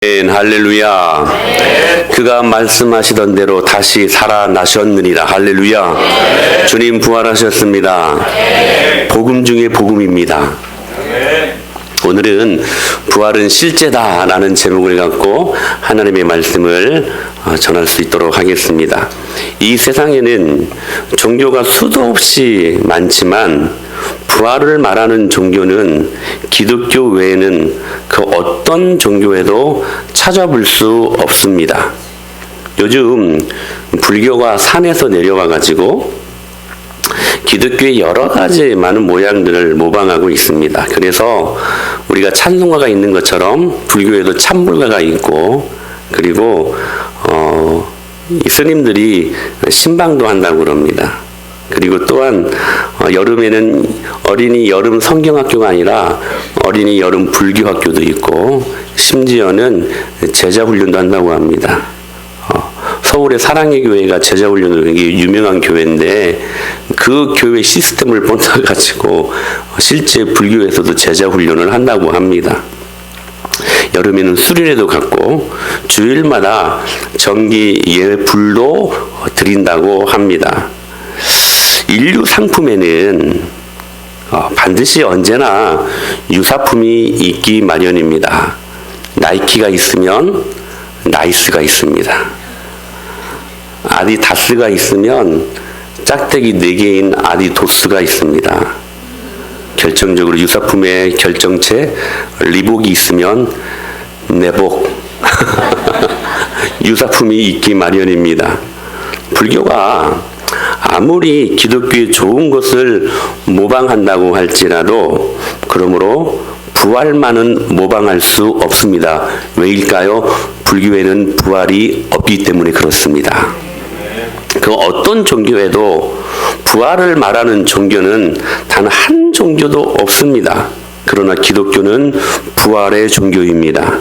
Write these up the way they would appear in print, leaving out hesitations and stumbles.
할렐루야. 그가 말씀하시던 대로 다시 살아나셨느니라. 할렐루야. 주님 부활하셨습니다. 복음 중에 복음입니다. 오늘은 부활은 실제다 라는 제목을 갖고 하나님의 말씀을 전할 수 있도록 하겠습니다. 이 세상에는 종교가 수도 없이 많지만 부활을 말하는 종교는 기독교 외에는 그 어떤 종교에도 찾아볼 수 없습니다. 요즘 불교가 산에서 내려와 가지고 기독교의 여러 가지 많은 모양들을 모방하고 있습니다. 그래서 우리가 찬송가가 있는 것처럼 불교에도 찬물가가 있고, 그리고 이 스님들이 신방도 한다고 그럽니다. 그리고 또한 여름에는 어린이 여름 성경학교가 아니라 어린이 여름 불교학교도 있고, 심지어는 제자훈련도 한다고 합니다. 서울의 사랑의 교회가 제자훈련으로 굉장히 유명한 교회인데, 그 교회 시스템을 본따가지고 실제 불교에서도 제자훈련을 한다고 합니다. 여름에는 수련회도 갖고 주일마다 정기 예배 불도 드린다고 합니다. 인류 상품에는 반드시 언제나 유사품이 있기 마련입니다. 나이키가 있으면 나이스가 있습니다. 아디다스가 있으면 짝대기 4개인 아디도스가 있습니다. 결정적으로 유사품의 결정체 리복이 있으면 내복 유사품이 있기 마련입니다. 불교가 아무리 기독교의 좋은 것을 모방한다고 할지라도 그러므로 부활만은 모방할 수 없습니다. 왜일까요? 불교에는 부활이 없기 때문에 그렇습니다. 그 어떤 종교에도 부활을 말하는 종교는 단 한 종교도 없습니다. 그러나 기독교는 부활의 종교입니다.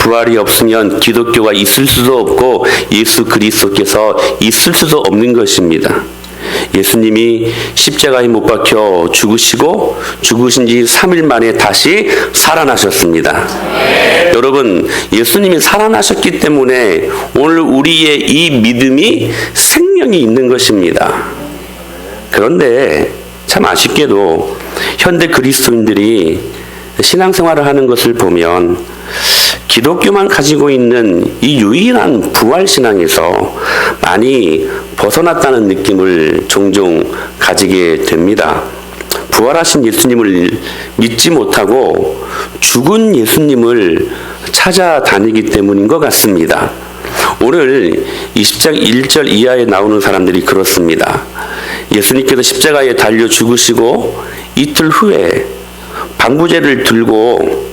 부활이 없으면 기독교가 있을 수도 없고 예수 그리스도께서 있을 수도 없는 것입니다. 예수님이 십자가에 못 박혀 죽으시고 죽으신 지 3일 만에 다시 살아나셨습니다. 여러분, 예수님이 살아나셨기 때문에 오늘 우리의 이 믿음이 생명이 있는 것입니다. 그런데 참 아쉽게도 현대 그리스도인들이 신앙생활을 하는 것을 보면 기독교만 가지고 있는 이 유일한 부활신앙에서 많이 벗어났다는 느낌을 종종 가지게 됩니다. 부활하신 예수님을 믿지 못하고 죽은 예수님을 찾아다니기 때문인 것 같습니다. 오늘 20장 1절 이하에 나오는 사람들이 그렇습니다. 예수님께서 십자가에 달려 죽으시고 이틀 후에 방부제를 들고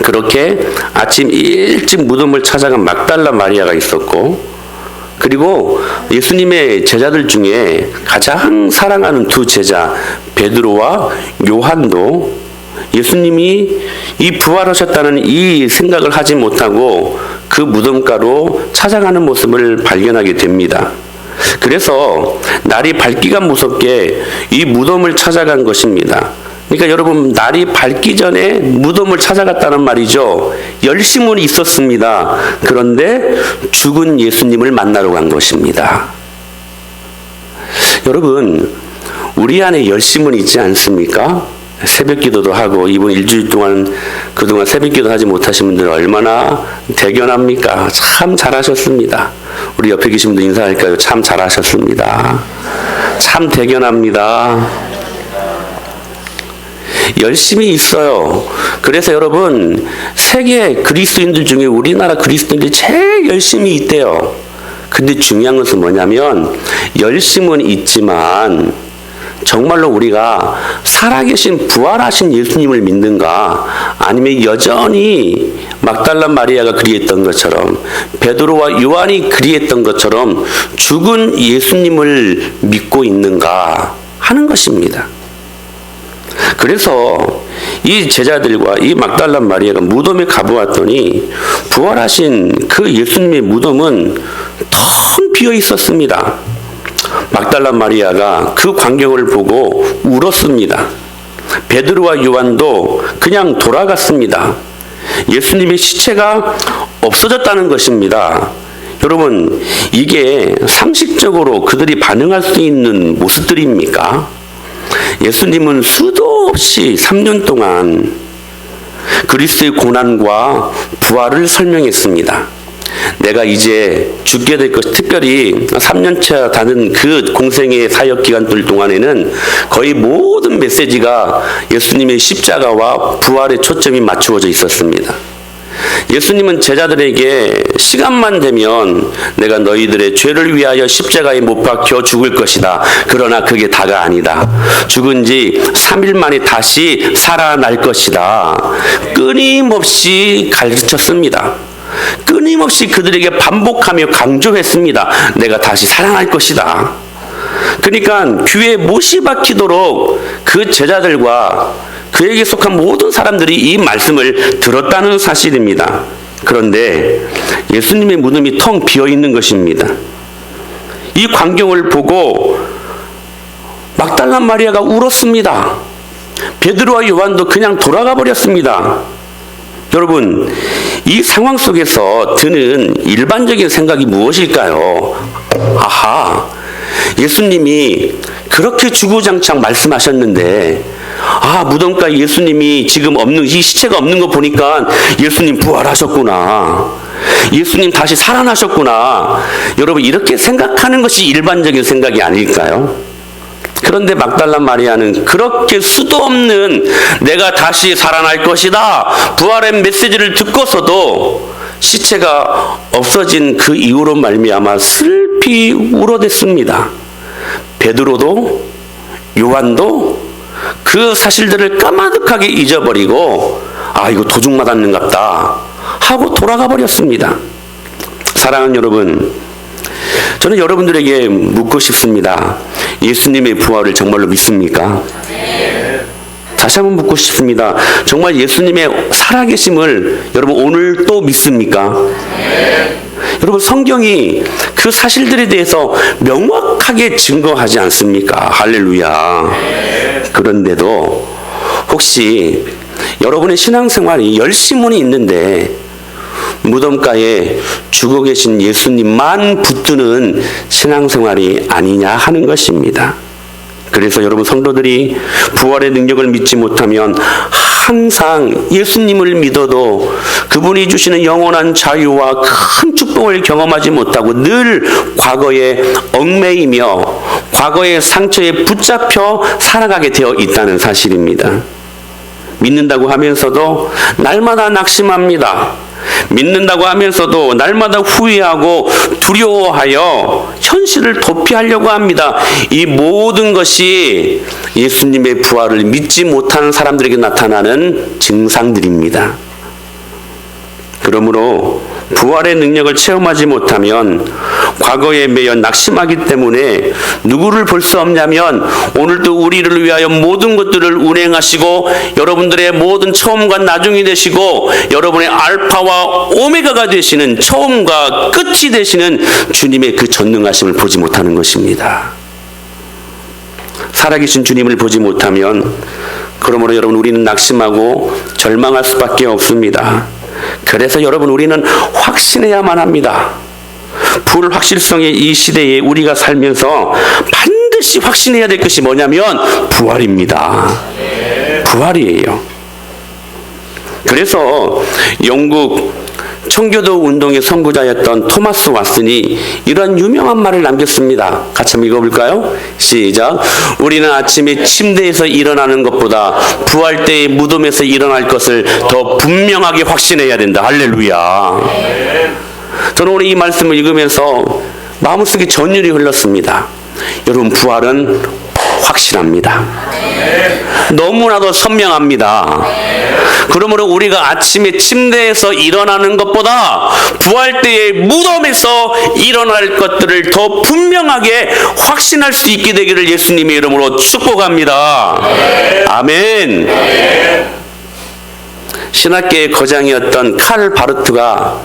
그렇게 아침 일찍 무덤을 찾아간 막달라 마리아가 있었고, 그리고 예수님의 제자들 중에 가장 사랑하는 두 제자 베드로와 요한도 예수님이 이 부활하셨다는 이 생각을 하지 못하고 그 무덤가로 찾아가는 모습을 발견하게 됩니다. 그래서 날이 밝기가 무섭게 이 무덤을 찾아간 것입니다. 그러니까 여러분, 날이 밝기 전에 무덤을 찾아갔다는 말이죠. 열심은 있었습니다. 그런데 죽은 예수님을 만나러 간 것입니다. 여러분, 우리 안에 열심은 있지 않습니까? 새벽 기도도 하고, 이번 일주일 동안 그동안 새벽 기도 하지 못하신 분들 얼마나 대견합니까? 참 잘하셨습니다. 우리 옆에 계신 분들 인사할까요? 참 잘하셨습니다. 참 대견합니다. 열심히 있어요. 그래서 여러분, 세계 그리스도인들 중에 우리나라 그리스도인들이 제일 열심히 있대요. 근데 중요한 것은 뭐냐면, 열심은 있지만 정말로 우리가 살아계신 부활하신 예수님을 믿는가, 아니면 여전히 막달라 마리아가 그리했던 것처럼, 베드로와 요한이 그리했던 것처럼 죽은 예수님을 믿고 있는가 하는 것입니다. 그래서 이 제자들과 이 막달라 마리아가 무덤에 가보았더니 부활하신 그 예수님의 무덤은 텅 비어 있었습니다. 막달라 마리아가 그 광경을 보고 울었습니다. 베드로와 요한도 그냥 돌아갔습니다. 예수님의 시체가 없어졌다는 것입니다. 여러분, 이게 상식적으로 그들이 반응할 수 있는 모습들입니까? 예수님은 수도 없이 3년 동안 그리스도의 고난과 부활을 설명했습니다. 내가 이제 죽게 될 것, 특별히 3년차 다는 그 공생의 사역 기간들 동안에는 거의 모든 메시지가 예수님의 십자가와 부활에 초점이 맞추어져 있었습니다. 예수님은 제자들에게 시간만 되면 내가 너희들의 죄를 위하여 십자가에 못 박혀 죽을 것이다. 그러나 그게 다가 아니다. 죽은 지 3일 만에 다시 살아날 것이다. 끊임없이 가르쳤습니다. 끊임없이 그들에게 반복하며 강조했습니다. 내가 다시 살아날 것이다. 그러니까 귀에 못이 박히도록 그 제자들과 그에게 속한 모든 사람들이 이 말씀을 들었다는 사실입니다. 그런데 예수님의 무덤이 텅 비어 있는 것입니다. 이 광경을 보고 막달라 마리아가 울었습니다. 베드로와 요한도 그냥 돌아가 버렸습니다. 여러분, 이 상황 속에서 드는 일반적인 생각이 무엇일까요? 아하, 예수님이 그렇게 주구장창 말씀하셨는데, 무덤가에 예수님이 지금 없는, 이 시체가 없는 거 보니까 예수님 부활하셨구나. 예수님 다시 살아나셨구나. 여러분, 이렇게 생각하는 것이 일반적인 생각이 아닐까요? 그런데 막달라 마리아는 그렇게 수도 없는 내가 다시 살아날 것이다 부활의 메시지를 듣고서도 시체가 없어진 그 이후로 말미암아 슬피 울어댔습니다. 베드로도 요한도 그 사실들을 까마득하게 잊어버리고 이거 도둑 맞았는갑다 하고 돌아가 버렸습니다. 사랑하는 여러분, 저는 여러분들에게 묻고 싶습니다. 예수님의 부활을 정말로 믿습니까? 다시 한번 묻고 싶습니다. 정말 예수님의 살아계심을 여러분 오늘 또 믿습니까? 여러분, 성경이 그 사실들에 대해서 명확하게 증거하지 않습니까? 할렐루야. 그런데도 혹시 여러분의 신앙생활이 열심히 있는데 무덤가에 죽어 계신 예수님만 붙드는 신앙생활이 아니냐 하는 것입니다. 그래서 여러분 성도들이 부활의 능력을 믿지 못하면 항상 예수님을 믿어도 그분이 주시는 영원한 자유와 큰 축복을 경험하지 못하고 늘 과거에 얽매이며 과거의 상처에 붙잡혀 살아가게 되어 있다는 사실입니다. 믿는다고 하면서도 날마다 낙심합니다. 믿는다고 하면서도 날마다 후회하고 두려워하여 현실을 도피하려고 합니다. 이 모든 것이 예수님의 부활을 믿지 못하는 사람들에게 나타나는 증상들입니다. 그러므로 부활의 능력을 체험하지 못하면 과거에 매여 낙심하기 때문에 누구를 볼 수 없냐면 오늘도 우리를 위하여 모든 것들을 운행하시고 여러분들의 모든 처음과 나중이 되시고 여러분의 알파와 오메가가 되시는 처음과 끝이 되시는 주님의 그 전능하심을 보지 못하는 것입니다. 살아계신 주님을 보지 못하면 그러므로 여러분 우리는 낙심하고 절망할 수밖에 없습니다. 그래서 여러분 우리는 확신해야만 합니다. 불확실성의 이 시대에 우리가 살면서 반드시 확신해야 될 것이 뭐냐면 부활입니다. 부활이에요. 그래서 영국 청교도 운동의 선구자였던 토마스 왓슨이 이런 유명한 말을 남겼습니다. 같이 한번 읽어볼까요? 시작. 우리는 아침에 침대에서 일어나는 것보다 부활 때의 무덤에서 일어날 것을 더 분명하게 확신해야 된다. 할렐루야. 저는 오늘 이 말씀을 읽으면서 마음속에 전율이 흘렀습니다. 여러분, 부활은 확실합니다. 너무나도 선명합니다. 그러므로 우리가 아침에 침대에서 일어나는 것보다 부활 때의 무덤에서 일어날 것들을 더 분명하게 확신할 수 있게 되기를 예수님의 이름으로 축복합니다. 아멘. 신학계의 거장이었던 칼 바르트가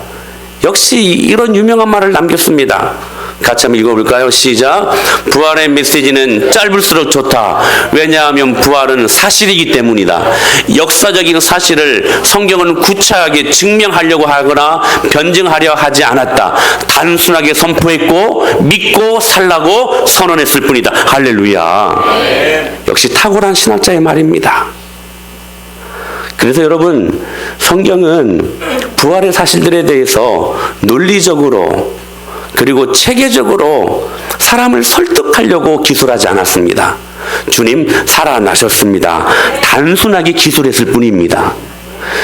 역시 이런 유명한 말을 남겼습니다. 같이 한번 읽어볼까요? 시작. 부활의 메시지는 짧을수록 좋다. 왜냐하면 부활은 사실이기 때문이다. 역사적인 사실을 성경은 구차하게 증명하려고 하거나 변증하려 하지 않았다. 단순하게 선포했고 믿고 살라고 선언했을 뿐이다. 할렐루야. 역시 탁월한 신학자의 말입니다. 그래서 여러분, 성경은 부활의 사실들에 대해서 논리적으로 그리고 체계적으로 사람을 설득하려고 기술하지 않았습니다. 주님 살아나셨습니다. 단순하게 기술했을 뿐입니다.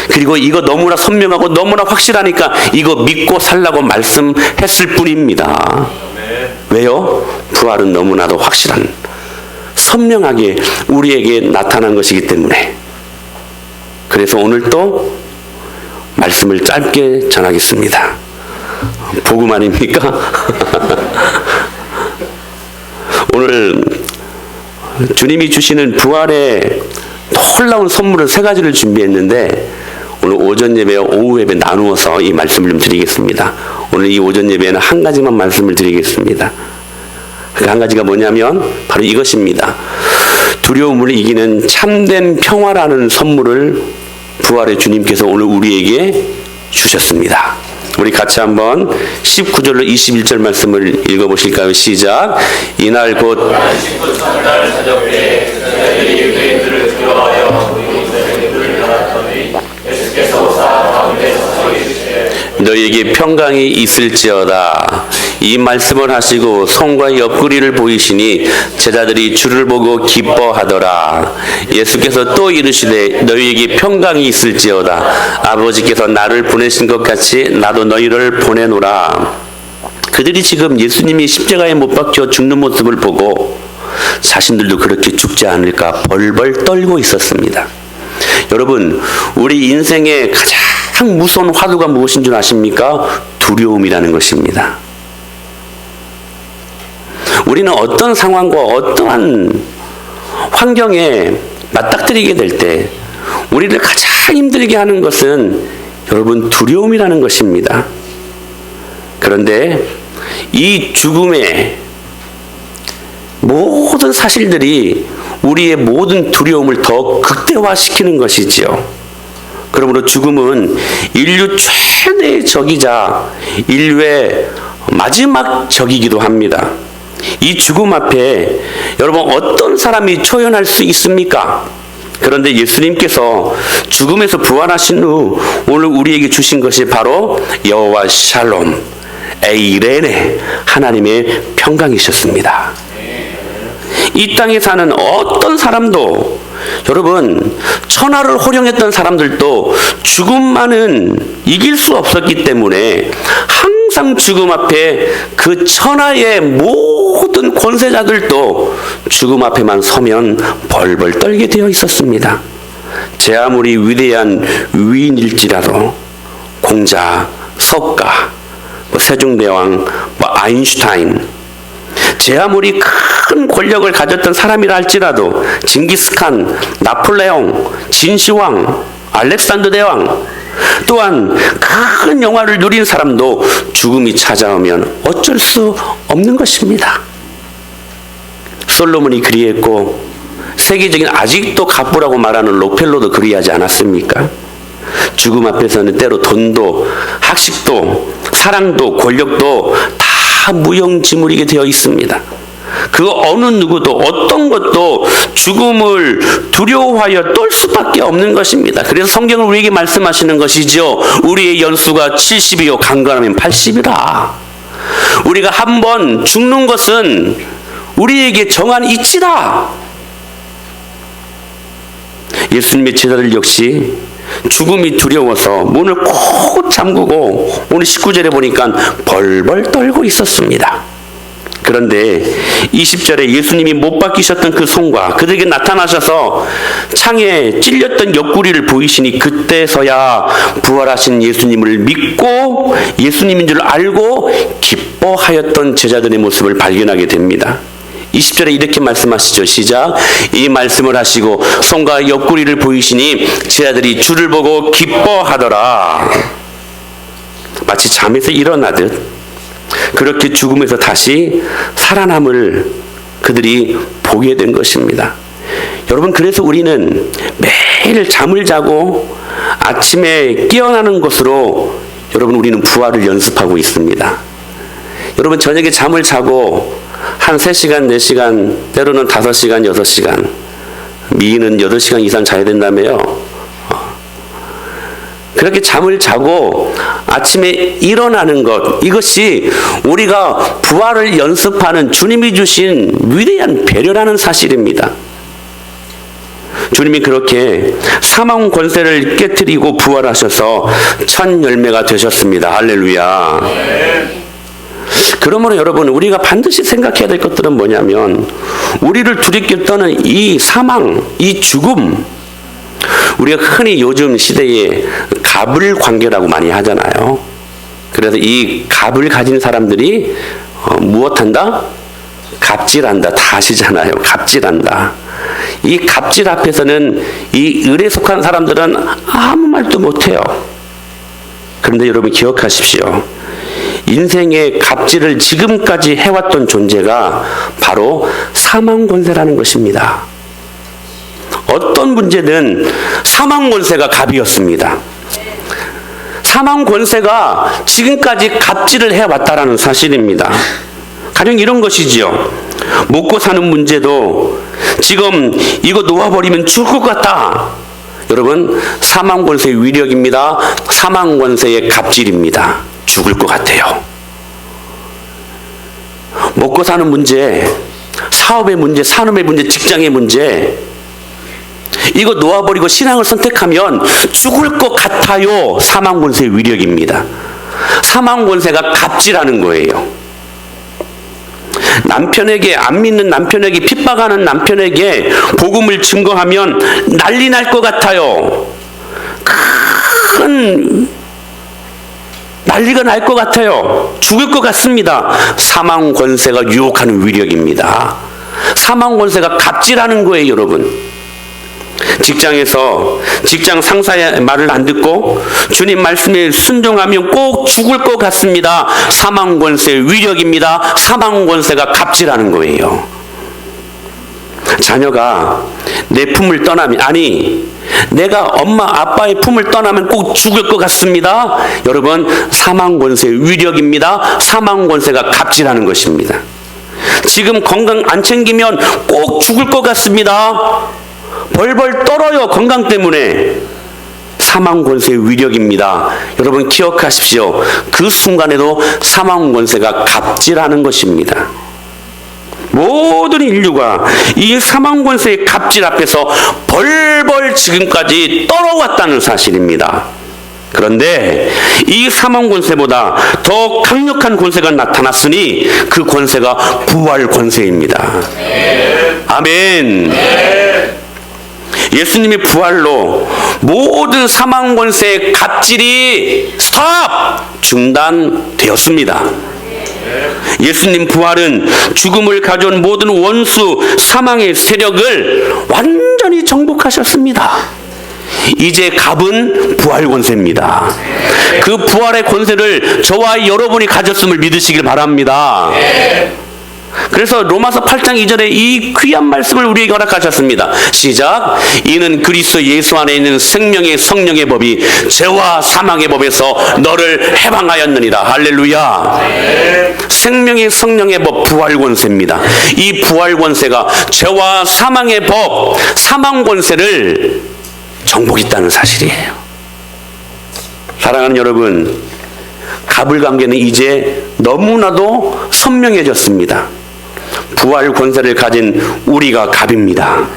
그리고 이거 너무나 선명하고 너무나 확실하니까 이거 믿고 살라고 말씀했을 뿐입니다. 왜요? 부활은 너무나도 확실한, 선명하게 우리에게 나타난 것이기 때문에. 그래서 오늘 또 말씀을 짧게 전하겠습니다. 복음 아닙니까? 오늘 주님이 주시는 부활의 놀라운 선물을 3가지를 준비했는데 오늘 오전 예배와 오후 예배 나누어서 이 말씀을 좀 드리겠습니다. 오늘 이 오전 예배는 한 가지만 말씀을 드리겠습니다. 그 한 가지가 뭐냐면 바로 이것입니다. 두려움을 이기는 참된 평화라는 선물을 부활의 주님께서 오늘 우리에게 주셨습니다. 우리 같이 한번 19절로 21절 말씀을 읽어보실까요? 시작. 이날 곧 너희에게 평강이 있을지어다. 이 말씀을 하시고 손과 옆구리를 보이시니 제자들이 주를 보고 기뻐하더라. 예수께서 또 이르시되 너희에게 평강이 있을지어다. 아버지께서 나를 보내신 것 같이 나도 너희를 보내노라. 그들이 지금 예수님이 십자가에 못 박혀 죽는 모습을 보고 자신들도 그렇게 죽지 않을까 벌벌 떨고 있었습니다. 여러분, 우리 인생의 가장 무서운 화두가 무엇인 줄 아십니까? 두려움이라는 것입니다. 우리는 어떤 상황과 어떠한 환경에 맞닥뜨리게 될 때 우리를 가장 힘들게 하는 것은 여러분 두려움이라는 것입니다. 그런데 이 죽음의 모든 사실들이 우리의 모든 두려움을 더 극대화시키는 것이지요. 그러므로 죽음은 인류 최대의 적이자 인류의 마지막 적이기도 합니다. 이 죽음 앞에 여러분 어떤 사람이 초연할 수 있습니까? 그런데 예수님께서 죽음에서 부활하신 후 오늘 우리에게 주신 것이 바로 여호와 샬롬, 에이레네, 하나님의 평강이셨습니다. 이 땅에 사는 어떤 사람도, 여러분 천하를 호령했던 사람들도 죽음만은 이길 수 없었기 때문에 항상 죽음 앞에 그 천하의 모든 권세자들도 죽음 앞에만 서면 벌벌 떨게 되어 있었습니다. 제 아무리 위대한 위인일지라도 공자, 석가, 세종대왕, 아인슈타인, 제 아무리 큰 권력을 가졌던 사람이라 할지라도 징기스칸, 나폴레옹, 진시황, 알렉산더 대왕, 또한 큰 영화를 누린 사람도 죽음이 찾아오면 어쩔 수 없는 것입니다. 솔로몬이 그리했고 세계적인 아직도 갑부라고 말하는 록펠러도 그리하지 않았습니까? 죽음 앞에서는 때로 돈도 학식도 사랑도 권력도 다 무용지물이게 되어 있습니다. 그 어느 누구도 어떤 것도 죽음을 두려워하여 떨 수밖에 없는 것입니다. 그래서 성경은 우리에게 말씀하시는 것이죠. 우리의 연수가 70이요 강건하면 80이라. 우리가 한번 죽는 것은 우리에게 정한 이치다. 예수님의 제자들 역시 죽음이 두려워서 문을 꼭 잠그고 오늘 19절에 보니까 벌벌 떨고 있었습니다. 그런데 20절에 예수님이 못 박히셨던 그 손과 그들에게 나타나셔서 창에 찔렸던 옆구리를 보이시니 그때서야 부활하신 예수님을 믿고 예수님인 줄 알고 기뻐하였던 제자들의 모습을 발견하게 됩니다. 20절에 이렇게 말씀하시죠. 시작. 이 말씀을 하시고 손과 옆구리를 보이시니 제자들이 주를 보고 기뻐하더라. 마치 잠에서 일어나듯 그렇게 죽음에서 다시 살아남을 그들이 보게 된 것입니다. 여러분, 그래서 우리는 매일 잠을 자고 아침에 깨어나는 것으로 여러분 우리는 부활을 연습하고 있습니다. 여러분, 저녁에 잠을 자고 한 3시간, 4시간, 때로는 5시간, 6시간, 미인은 8시간 이상 자야 된다며요. 그렇게 잠을 자고 아침에 일어나는 것, 이것이 우리가 부활을 연습하는 주님이 주신 위대한 배려라는 사실입니다. 주님이 그렇게 사망 권세를 깨뜨리고 부활하셔서 첫 열매가 되셨습니다. 할렐루야. 그러므로 여러분, 우리가 반드시 생각해야 될 것들은 뭐냐면, 우리를 두렵게 떠는 이 사망, 이 죽음, 우리가 흔히 요즘 시대에 갑을 관계라고 많이 하잖아요. 그래서 이 갑을 가진 사람들이 무엇한다? 갑질한다. 다 아시잖아요. 갑질한다. 이 갑질 앞에서는 이 을에 속한 사람들은 아무 말도 못해요. 그런데 여러분 기억하십시오. 인생의 갑질을 지금까지 해왔던 존재가 바로 사망 권세라는 것입니다. 어떤 문제든 사망 권세가 갑이었습니다. 사망 권세가 지금까지 갑질을 해왔다라는 사실입니다. 가령 이런 것이지요. 먹고 사는 문제도 지금 이거 놓아버리면 죽을 것 같다. 여러분, 사망 권세의 위력입니다. 사망 권세의 갑질입니다. 죽을 것 같아요. 먹고 사는 문제, 사업의 문제, 산업의 문제, 직장의 문제, 이거 놓아버리고 신앙을 선택하면 죽을 것 같아요. 사망 권세의 위력입니다. 사망 권세가 갑질하는 거예요. 남편에게, 안 믿는 남편에게, 핍박하는 남편에게 복음을 증거하면 난리 날 것 같아요. 큰 난리가 날 것 같아요. 죽을 것 같습니다. 사망 권세가 유혹하는 위력입니다. 사망 권세가 갑질하는 거예요, 여러분. 직장에서 직장 상사의 말을 안 듣고 주님 말씀에 순종하면 꼭 죽을 것 같습니다. 사망 권세의 위력입니다. 사망 권세가 갑질하는 거예요. 자녀가 내 품을 떠나면, 아니 내가 엄마 아빠의 품을 떠나면 꼭 죽을 것 같습니다. 여러분, 사망 권세의 위력입니다. 사망 권세가 갑질하는 것입니다. 지금 건강 안 챙기면 꼭 죽을 것 같습니다. 벌벌 떨어요. 건강 때문에. 사망 권세의 위력입니다. 여러분 기억하십시오. 그 순간에도 사망 권세가 갑질하는 것입니다. 모든 인류가 이 사망 권세의 갑질 앞에서 벌벌 지금까지 떨어왔다는 사실입니다. 그런데 이 사망 권세보다 더 강력한 권세가 나타났으니 그 권세가 부활 권세입니다. 아멘. 예수님의 부활로 모든 사망 권세의 갑질이 스톱! 중단되었습니다. 예수님 부활은 죽음을 가져온 모든 원수, 사망의 세력을 완전히 정복하셨습니다. 이제 갑은 부활 권세입니다. 그 부활의 권세를 저와 여러분이 가졌음을 믿으시길 바랍니다. 그래서 로마서 8장 2절에 이 귀한 말씀을 우리에게 허락하셨습니다. 시작. 이는 그리스도 예수 안에 있는 생명의 성령의 법이 죄와 사망의 법에서 너를 해방하였느니라. 할렐루야. 생명의 성령의 법, 부활 권세입니다. 이 부활 권세가 죄와 사망의 법, 사망 권세를 정복했다는 사실이에요. 사랑하는 여러분, 갑을 관계는 이제 너무나도 선명해졌습니다. 부활 권세를 가진 우리가 갑입니다.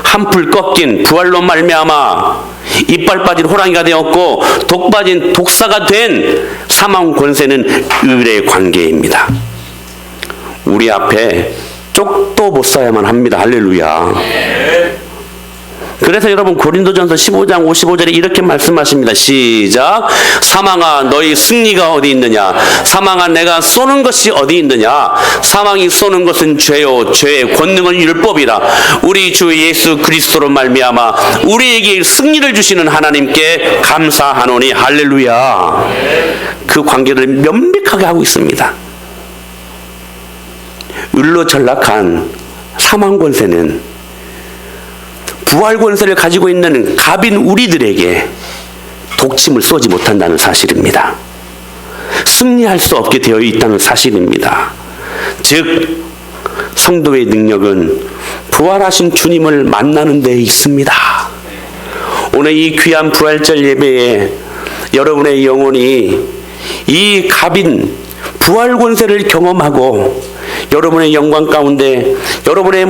한풀 꺾인 부활로 말미암아 이빨 빠진 호랑이가 되었고 독 빠진 독사가 된 사망 권세는 을의 관계입니다. 우리 앞에 쪽도 못 써야만 합니다. 할렐루야. 그래서 여러분 고린도전서 15장 55절에 이렇게 말씀하십니다. 시작. 사망아 너희 승리가 어디 있느냐? 사망아 내가 쏘는 것이 어디 있느냐? 사망이 쏘는 것은 죄요 죄의 권능은 율법이라. 우리 주 예수 그리스도로 말미암아 우리에게 승리를 주시는 하나님께 감사하노니. 할렐루야. 그 관계를 명백하게 하고 있습니다. 율로 전락한 사망 권세는 부활 권세를 가지고 있는 갑인 우리들에게 독침을 쏘지 못한다는 사실입니다. 승리할 수 없게 되어 있다는 사실입니다. 즉 성도의 능력은 부활하신 주님을 만나는 데 있습니다. 오늘 이 귀한 부활절 예배에 여러분의 영혼이 이 갑인 부활 권세를 경험하고 여러분의 영광 가운데 여러분의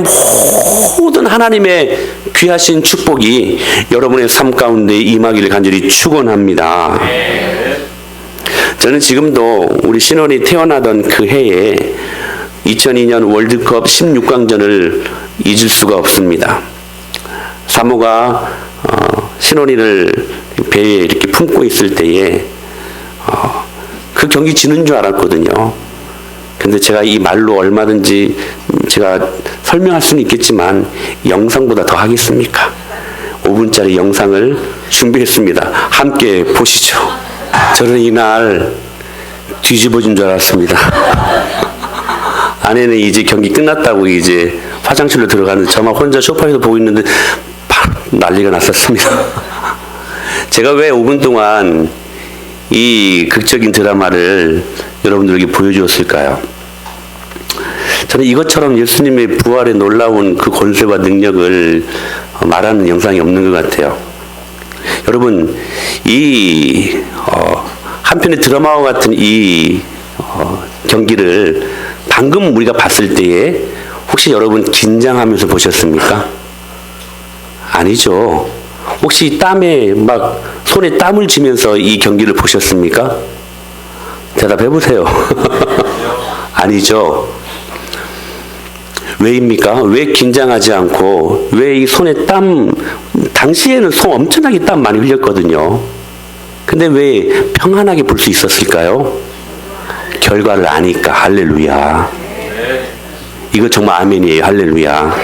모든 하나님의 귀하신 축복이 여러분의 삶 가운데 임하기를 간절히 축원합니다. 저는 지금도 우리 신원이 태어나던 그 해에 2002년 월드컵 16강전을 잊을 수가 없습니다. 사모가 신원이를 배에 이렇게 품고 있을 때에 그 경기 지는 줄 알았거든요. 근데 제가 이 말로 얼마든지 제가 설명할 수는 있겠지만 영상보다 더 하겠습니까? 5분짜리 영상을 준비했습니다. 함께 보시죠. 저는 이날 뒤집어진 줄 알았습니다. 아내는 이제 경기 끝났다고 이제 화장실로 들어가는데 저만 혼자 소파에서 보고 있는데 난리가 났었습니다. 제가 왜 5분 동안 이 극적인 드라마를 여러분들에게 보여주었을까요? 저는 이것처럼 예수님의 부활의 놀라운 그 권세와 능력을 말하는 영상이 없는 것 같아요. 여러분, 이 한편의 드라마와 같은 이 경기를 방금 우리가 봤을 때에 혹시 여러분 긴장하면서 보셨습니까? 아니죠. 혹시 땀에 막 손에 땀을 쥐면서 이 경기를 보셨습니까? 대답해 보세요. 아니죠. 왜입니까? 왜 긴장하지 않고 왜 이 손에 땀, 당시에는 손 엄청나게 땀 많이 흘렸거든요. 근데 왜 평안하게 볼 수 있었을까요? 결과를 아니까. 할렐루야. 이거 정말 아멘이에요. 할렐루야.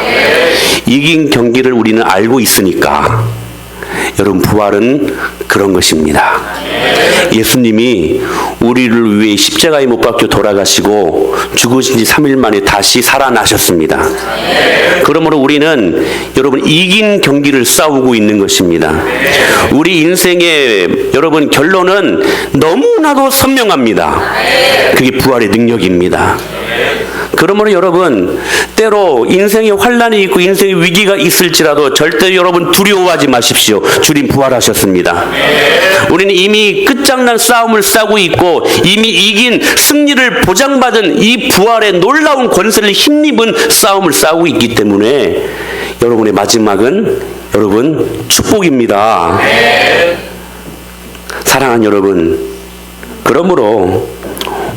이긴 경기를 우리는 알고 있으니까. 여러분, 부활은 그런 것입니다. 예수님이 우리를 위해 십자가에 못 박혀 돌아가시고 죽으신 지 3일 만에 다시 살아나셨습니다. 그러므로 우리는 여러분 이긴 경기를 싸우고 있는 것입니다. 우리 인생의 여러분 결론은 너무나도 선명합니다. 그게 부활의 능력입니다. 그러므로 여러분 때로 인생에 환난이 있고 인생에 위기가 있을지라도 절대 여러분 두려워하지 마십시오. 주님 부활하셨습니다. 우리는 이미 끝장난 싸움을 싸고 있고 이미 이긴 승리를 보장받은 이 부활의 놀라운 권세를 힘입은 싸움을 싸고 있기 때문에 여러분의 마지막은 여러분 축복입니다. 사랑하는 여러분, 그러므로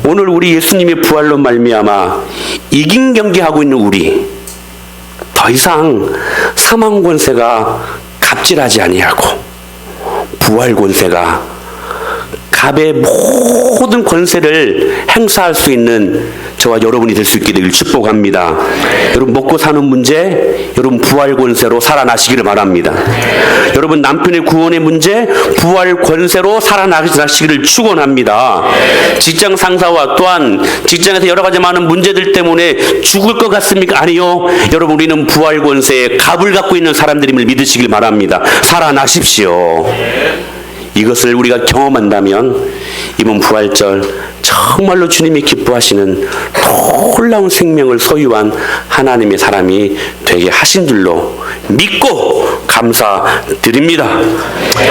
오늘 우리 예수님의 부활로 말미암아 이긴 경기하고 있는 우리 더 이상 사망 권세가 갑질하지 아니하고 부활 권세가 갑의 모든 권세를 행사할 수 있는 저와 여러분이 될 수 있게 되길 축복합니다. 여러분 먹고 사는 문제, 여러분 부활 권세로 살아나시기를 바랍니다. 여러분 남편의 구원의 문제, 부활 권세로 살아나시기를 축원합니다. 직장 상사와 또한 직장에서 여러 가지 많은 문제들 때문에 죽을 것 같습니까? 아니요. 여러분 우리는 부활 권세에 갑을 갖고 있는 사람들임을 믿으시길 바랍니다. 살아나십시오. 이것을 우리가 경험한다면 이번 부활절 정말로 주님이 기뻐하시는 놀라운 생명을 소유한 하나님의 사람이 되게 하신 줄로 믿고 감사드립니다.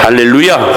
할렐루야.